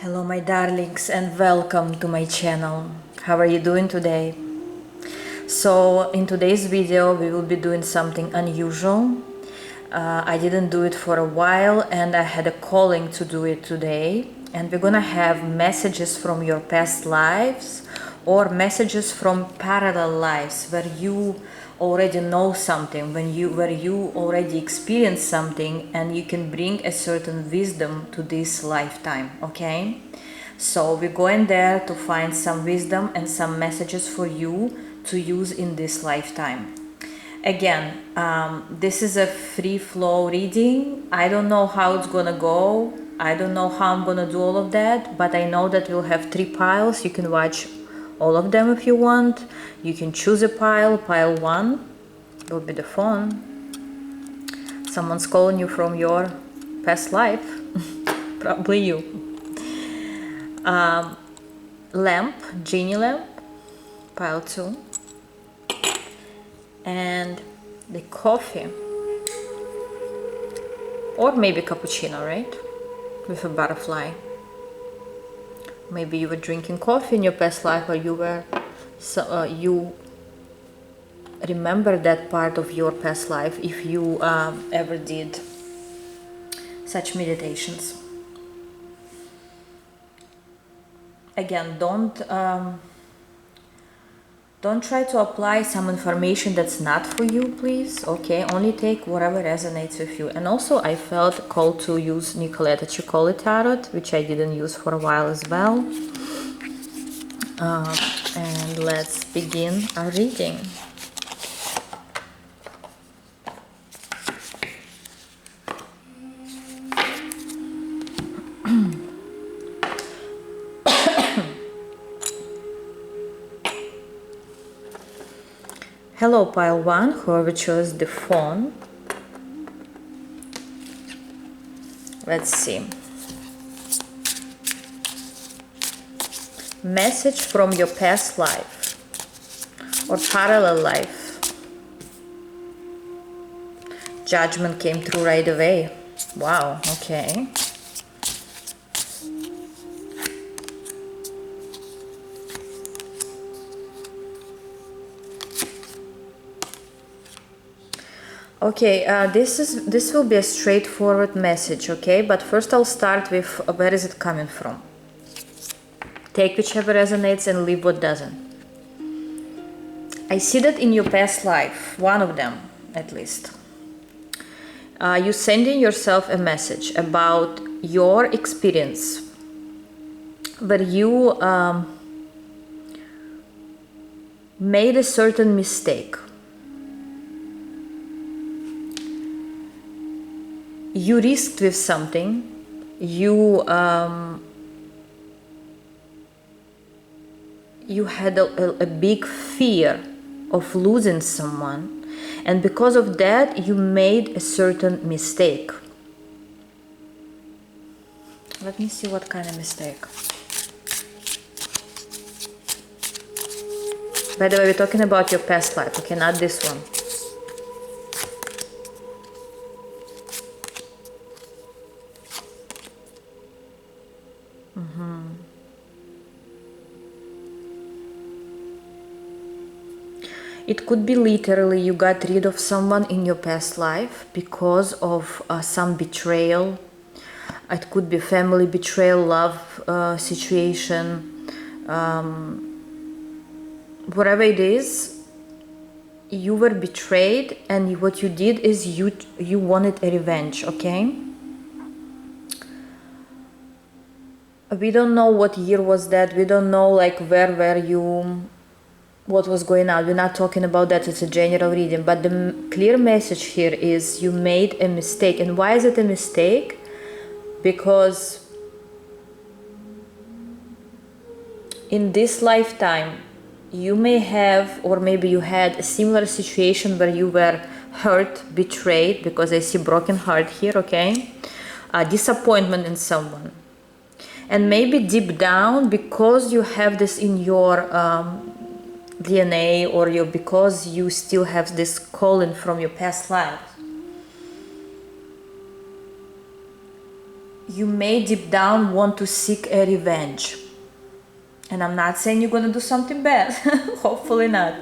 Hello my darlings and welcome to my channel. How are you doing today? So in today's video we will be doing something unusual. I didn't do it for a while and I had a calling to do it today, and we're gonna have messages from your past lives or messages from parallel lives where you already know something, where you already experienced something, and you can bring a certain wisdom to this lifetime. Okay, so we're going there to find some wisdom and some messages for you to use in this lifetime. Again, this is a free flow reading. I don't know how it's gonna go. I don't know how I'm gonna do all of that, but I know that we'll have 3 piles. You can watch all of them if you want. You can choose a pile. Pile 1 will be the phone. Someone's calling you from your past life. Probably you. Lamp, genie lamp, pile 2. And the coffee, or maybe cappuccino, right, with a butterfly. Maybe you were drinking coffee in your past life, or you remember that part of your past life if you ever did such meditations. Again, don't try to apply some information that's not for you, please. Okay, only take whatever resonates with you. And also I felt called to use Nicoletta Ciccoli Tarot, which I didn't use for a while as well. And let's begin our reading. Hello, pile 1, whoever chose the phone. Let's see. Message from your past life or parallel life. Judgment came through right away. Wow, okay. Okay, this will be a straightforward message, okay? But first I'll start with where is it coming from. Take whichever resonates and leave what doesn't. I see that in your past life, one of them at least. You sending yourself a message about your experience where you made a certain mistake. You risked with something, you had a big fear of losing someone, and because of that you made a certain mistake. Let me see what kind of mistake. By the way, we're talking about your past life, okay, not this one. It could be literally you got rid of someone in your past life because of some betrayal. It could be family betrayal, love situation, whatever it is. You were betrayed, and what you did is you wanted a revenge, okay? We don't know what year was that. We don't know like where were you, what was going on. We're not talking about that. It's a general reading, but the clear message here is you made a mistake. And why is it a mistake? Because in this lifetime you may have, or maybe you had a similar situation where you were hurt, betrayed, because I see broken heart here, okay? Disappointment in someone. And maybe deep down, because you have this in your DNA, or because you still have this calling from your past life, you may deep down want to seek a revenge. And I'm not saying you're gonna do something bad. Hopefully not.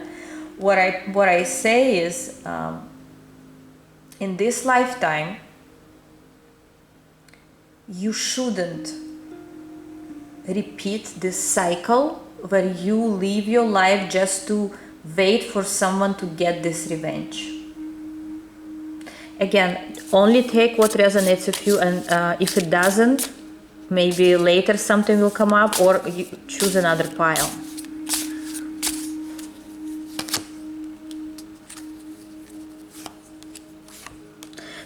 What I say is, in this lifetime, you shouldn't repeat this cycle where you live your life just to wait for someone to get this revenge. Again, only take what resonates with you, and if it doesn't, maybe later something will come up, or you choose another pile.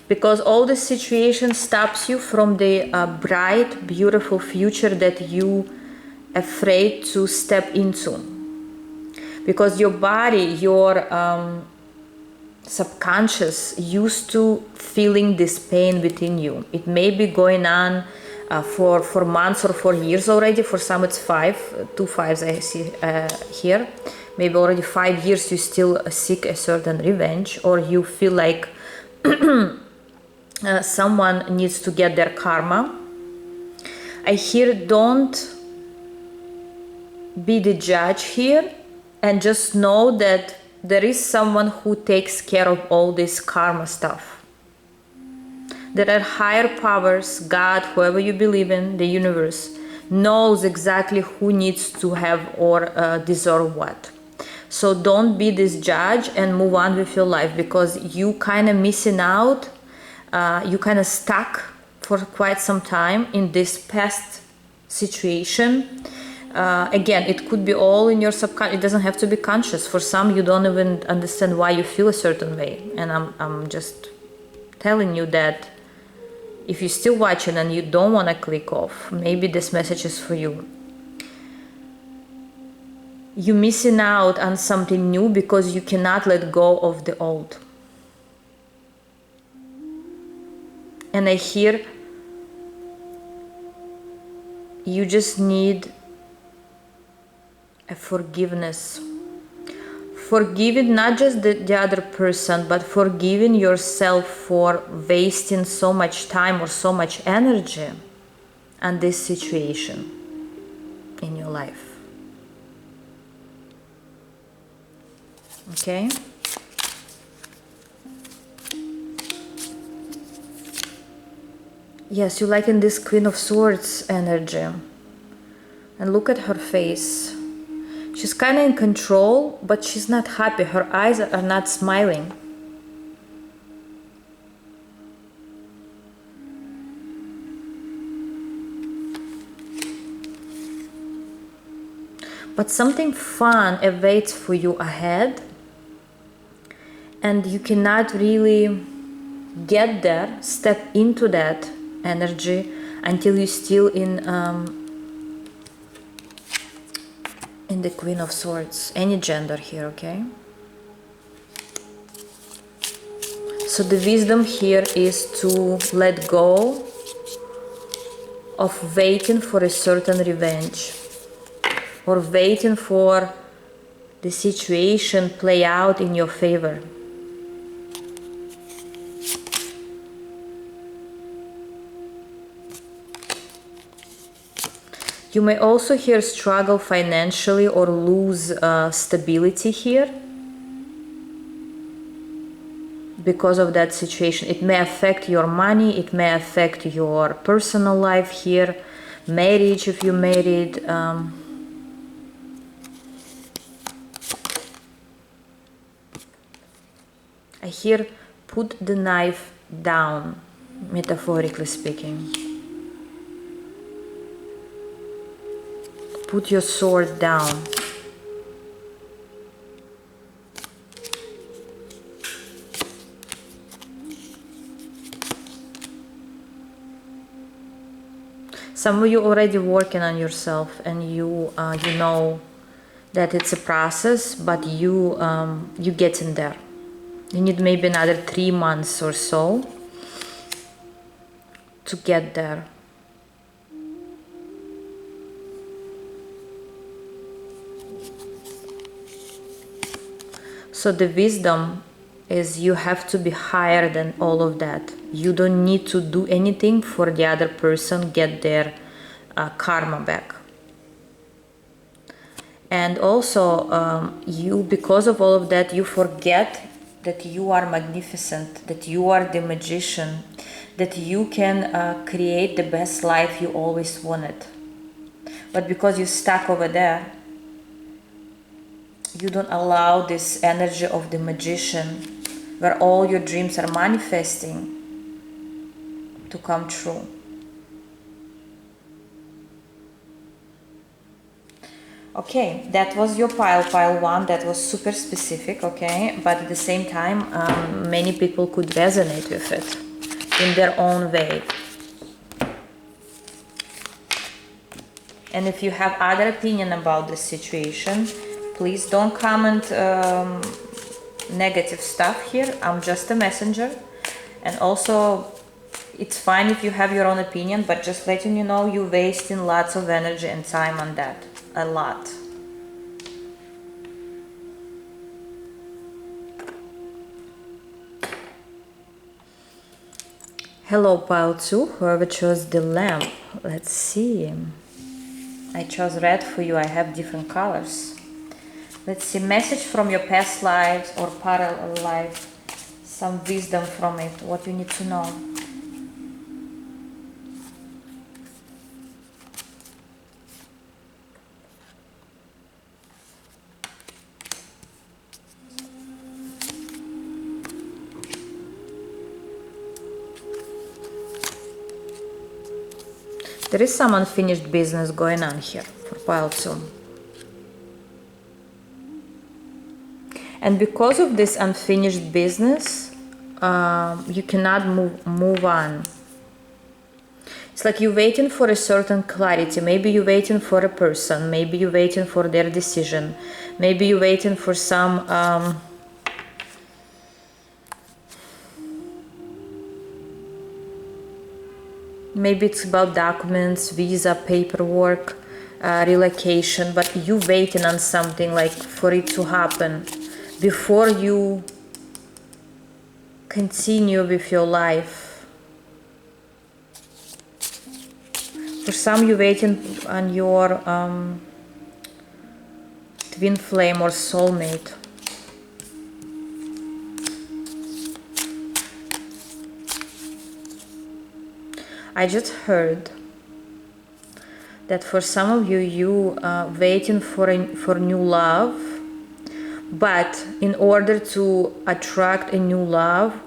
Because all this situation stops you from the bright, beautiful future that you afraid to step into. Because your body, your subconscious used to feeling this pain within you. It may be going on for months or for years already. For some it's 2 5s I see here. Maybe already 5 years you still seek a certain revenge, or you feel like someone needs to get their karma. I hear don't be the judge here, and just know that there is someone who takes care of all this karma stuff. There are higher powers, God, whoever you believe in, the universe, knows exactly who needs to have or deserve what. So don't be this judge and move on with your life, because you kind of missing out. You kind of stuck for quite some time in this past situation. Again, it could be all in your subconscious. It doesn't have to be conscious. For some, you don't even understand why you feel a certain way. And I'm just telling you that if you're still watching and you don't want to click off, maybe this message is for you. You're missing out on something new because you cannot let go of the old. And I hear you just need a forgiveness. Forgiving not just the other person, but forgiving yourself for wasting so much time or so much energy on this situation in your life. Okay? Yes, you like in this Queen of Swords energy. And look at her face. She's kind of in control, but she's not happy. Her eyes are not smiling. But something fun awaits for you ahead. And you cannot really get there, step into that energy until you're still in the Queen of Swords. Any gender here, okay? So the wisdom here is to let go of waiting for a certain revenge, or waiting for the situation play out in your favor. You may also here struggle financially or lose stability here because of that situation. It may affect your money, it may affect your personal life here, marriage if you're married. I hear put the knife down, metaphorically speaking. Put your sword down. Some of you already working on yourself, and you know that it's a process, but you getting there. You need maybe another 3 months or so to get there. So the wisdom is you have to be higher than all of that. You don't need to do anything for the other person get their karma back. And also you, because of all of that, you forget that you are magnificent, that you are the magician, that you can create the best life you always wanted. But because you're stuck over there, you don't allow this energy of the magician, where all your dreams are manifesting, to come true. Okay, that was your pile 1. That was super specific, okay? But at the same time, many people could resonate with it in their own way. And if you have other opinion about this situation, please don't comment negative stuff here. I'm just a messenger. And also, it's fine if you have your own opinion, but just letting you know, you're wasting lots of energy and time on that. A lot. Hello, pile 2, whoever chose the lamp. Let's see. I chose red for you. I have different colors. Let's see, message from your past lives or parallel life. Some wisdom from it, what you need to know. There is some unfinished business going on here for pile 2. And because of this unfinished business, you cannot move on. It's like you're waiting for a certain clarity. Maybe you're waiting for a person. Maybe you're waiting for their decision. Maybe you're waiting for some maybe it's about documents, visa, paperwork, relocation, but you waiting on something like for it to happen before you continue with your life. For some, you're waiting on your twin flame or soulmate. I just heard that for some of you, you are waiting for new love, but in order to attract a new love,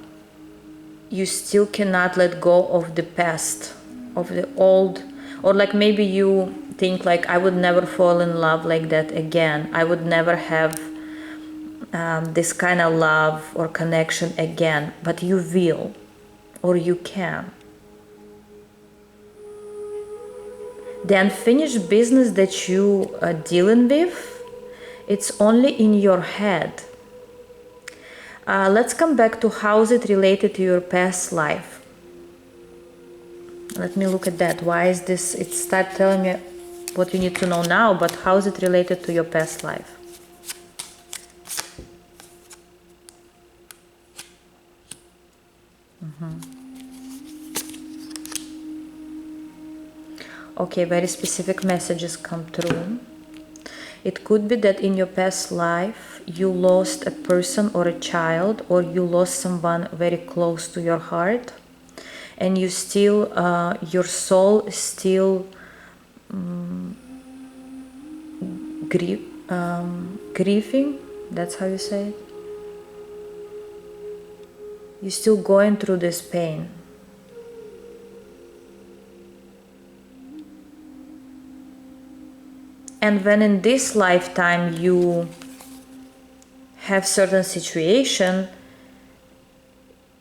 you still cannot let go of the past, of the old, or like maybe you think like, I would never fall in love like that again. I would never have this kind of love or connection again, but you will, or you can. The unfinished business that you are dealing with, it's only in your head. Let's come back to how is it related to your past life. Let me look at that. Why is this? It start telling me what you need to know now, but how is it related to your past life? Okay, very specific messages come through. It could be that in your past life you lost a person or a child, or you lost someone very close to your heart, and you still, your soul is still grieving. That's how you say it. You're still going through this pain. And when in this lifetime you have certain situation,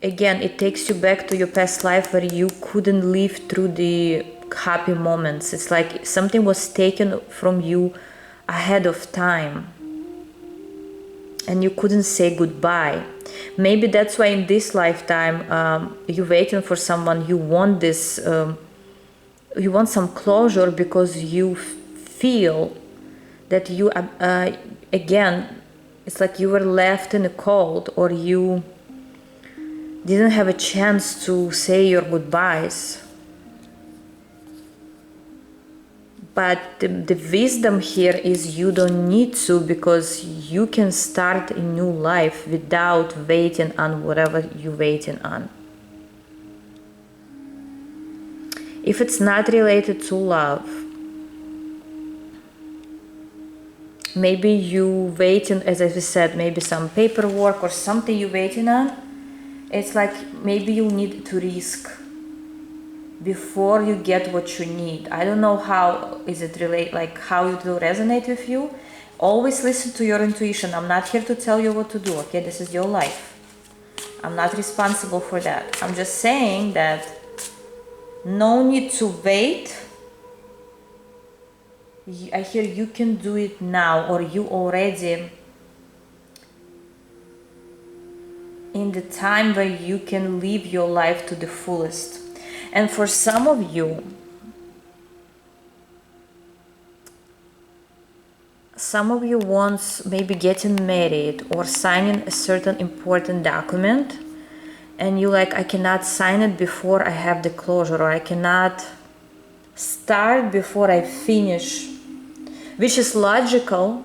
again, it takes you back to your past life where you couldn't live through the happy moments. It's like something was taken from you ahead of time and you couldn't say goodbye. Maybe that's why in this lifetime you're waiting for someone. You want this, you want some closure because you feel that you again It's like you were left in the cold, or you didn't have a chance to say your goodbyes. But the wisdom here is you don't need to, because you can start a new life without waiting on whatever you're waiting on. If it's not related to love, maybe you waiting, as I said, maybe some paperwork or something you waiting on. It's like maybe you need to risk before you get what you need. I don't know how is it relate, like how it will resonate with you. Always listen to your intuition. I'm not here to tell you what to do, okay? This is your life. I'm not responsible for that. I'm just saying that no need to wait. I hear you can do it now, or you already in the time where you can live your life to the fullest. And for some of you want maybe getting married or signing a certain important document, and you like, I cannot sign it before I have the closure, or I cannot start before I finish, which is logical,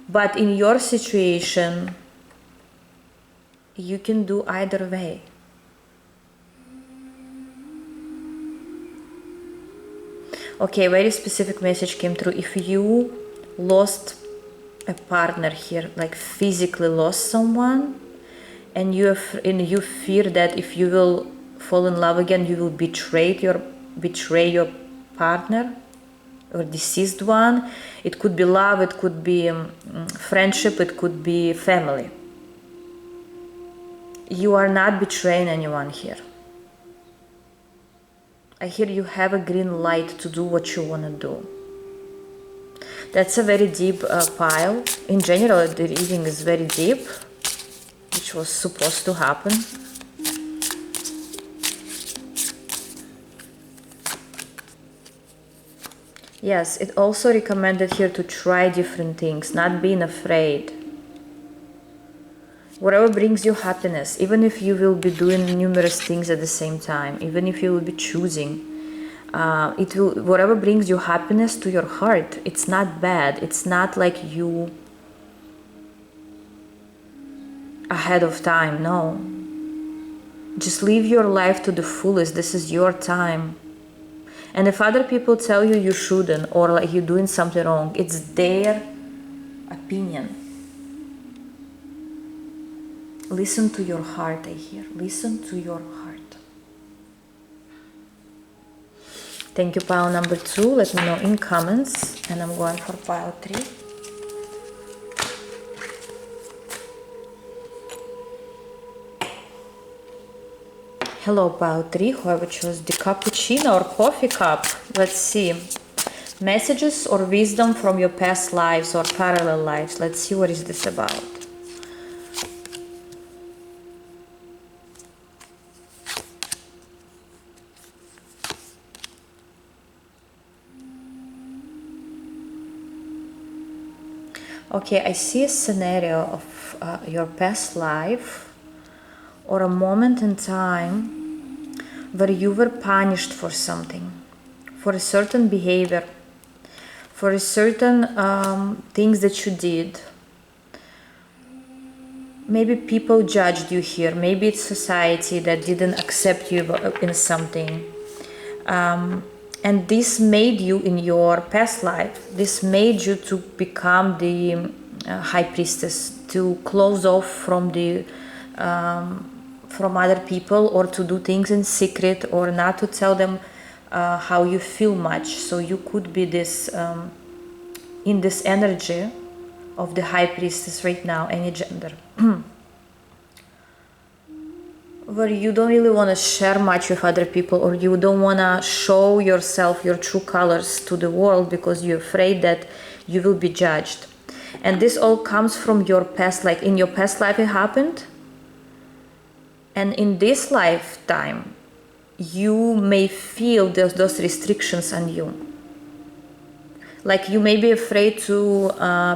but in your situation you can do either way. Okay, very specific message came through. If you lost a partner here, like physically lost someone, and you fear that if you will fall in love again, you will betray your partner or deceased one. It could be love, it could be friendship, it could be family. You are not betraying anyone here. I hear you have a green light to do what you want to do. That's a very deep pile. In general, the reading is very deep, which was supposed to happen. Yes, it also recommended here to try different things, not being afraid. Whatever brings you happiness, even if you will be doing numerous things at the same time, even if you will be choosing, whatever brings you happiness to your heart, it's not bad. It's not like you ahead of time, no. Just live your life to the fullest. This is your time. And if other people tell you you shouldn't, or like you're doing something wrong, it's their opinion. Listen to your heart, I hear. Listen to your heart. Thank you, pile number 2. Let me know in comments. And I'm going for pile 3. Hello, pile 3. Whoever chose the cappuccino or coffee cup. Let's see. Messages or wisdom from your past lives or parallel lives. Let's see what is this about. Okay, I see a scenario of your past life or a moment in time where you were punished for something, for a certain behavior, for a certain things that you did. Maybe people judged you here. Maybe it's society that didn't accept you in something. And this made you, in your past life, this made you to become the high priestess, to close off from the from other people, or to do things in secret, or not to tell them how you feel much. So you could be this in this energy of the high priestess right now, any gender. Where you don't really want to share much with other people, or you don't want to show yourself, your true colors to the world, because you're afraid that you will be judged. And this all comes from your past, like in your past life it happened, and in this lifetime you may feel those restrictions on you. Like you may be afraid to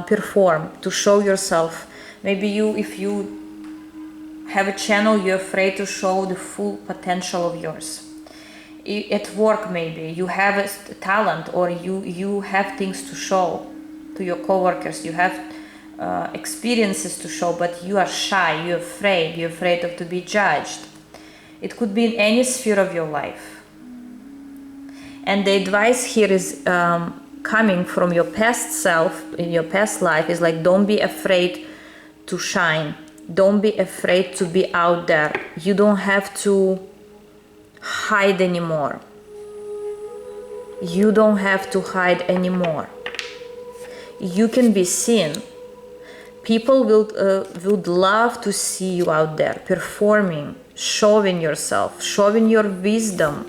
perform, to show yourself, Maybe you, if you have a channel, you're afraid to show the full potential of yours. At work, maybe you have a talent, or you have things to show to your coworkers, you have experiences to show, but you are shy, you're afraid of to be judged. It could be in any sphere of your life. And the advice here is coming from your past self, in your past life, is like, don't be afraid to shine. Don't be afraid to be out there. You don't have to hide anymore. You don't have to hide anymore. You can be seen. People would love to see you out there performing, showing yourself, showing your wisdom.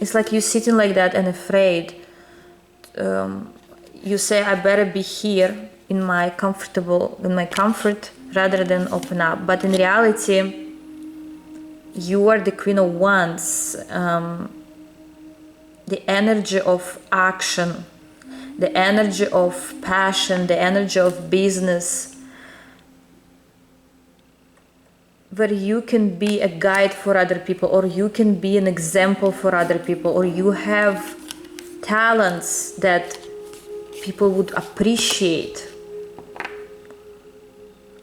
It's like you're sitting like that and afraid. You say, I better be here in my comfort rather than open up. But in reality, you are the Queen of Wands. The energy of action, the energy of passion, the energy of business, where you can be a guide for other people, or you can be an example for other people, or you have talents that people would appreciate.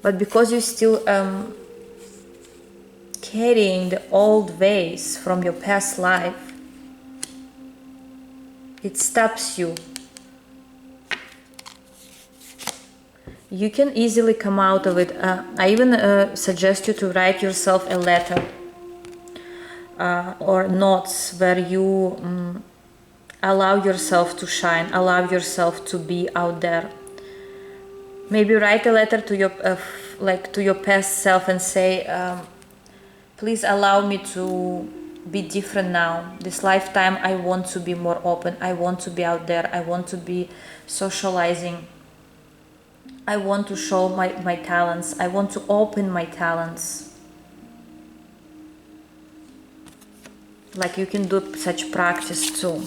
But because you're still carrying the old ways from your past life, it stops you. You can easily come out of it. I even suggest you to write yourself a letter or notes where you allow yourself to shine, allow yourself to be out there. Maybe write a letter to your to your past self and say, please allow me to be different now. This lifetime I want to be more open. I want to be out there. I want to be socializing. I want to show my talents. I want to open my talents. Like, you can do such practice too.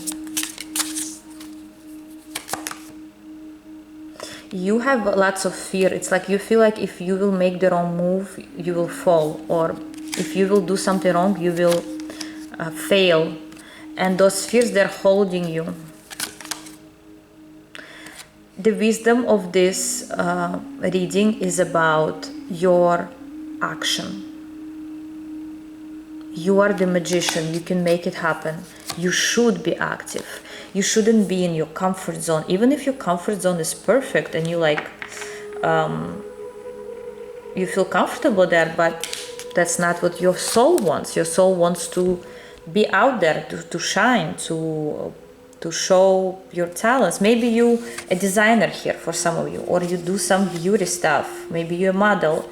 You have lots of fear. It's like you feel like if you will make the wrong move, you will fall. Or if you will do something wrong, you will fail. And those fears, they're holding you. The wisdom of this reading is about your action. You are the magician. You can make it happen. You should be active. You shouldn't be in your comfort zone. Even if your comfort zone is perfect and you you feel comfortable there, but that's not what your soul wants. Your soul wants to be out there, to shine, to show your talents. Maybe you a designer here for some of you, or you do some beauty stuff. Maybe you're a model,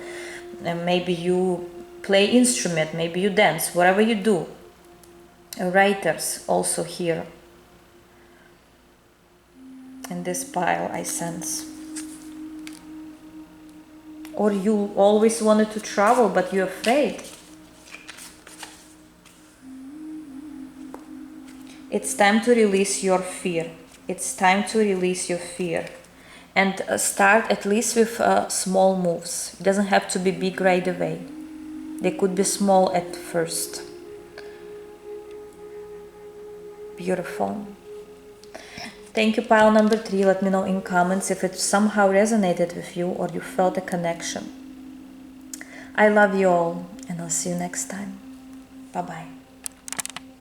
and maybe you play instrument, maybe you dance, whatever you do. Writers also here in this pile, I sense. Or you always wanted to travel, but you're afraid. It's time to release your fear. It's time to release your fear. And start at least with small moves. It doesn't have to be big right away. They could be small at first. Beautiful. Thank you, pile number 3. Let me know in comments if it somehow resonated with you or you felt a connection. I love you all, and I'll see you next time. Bye-bye.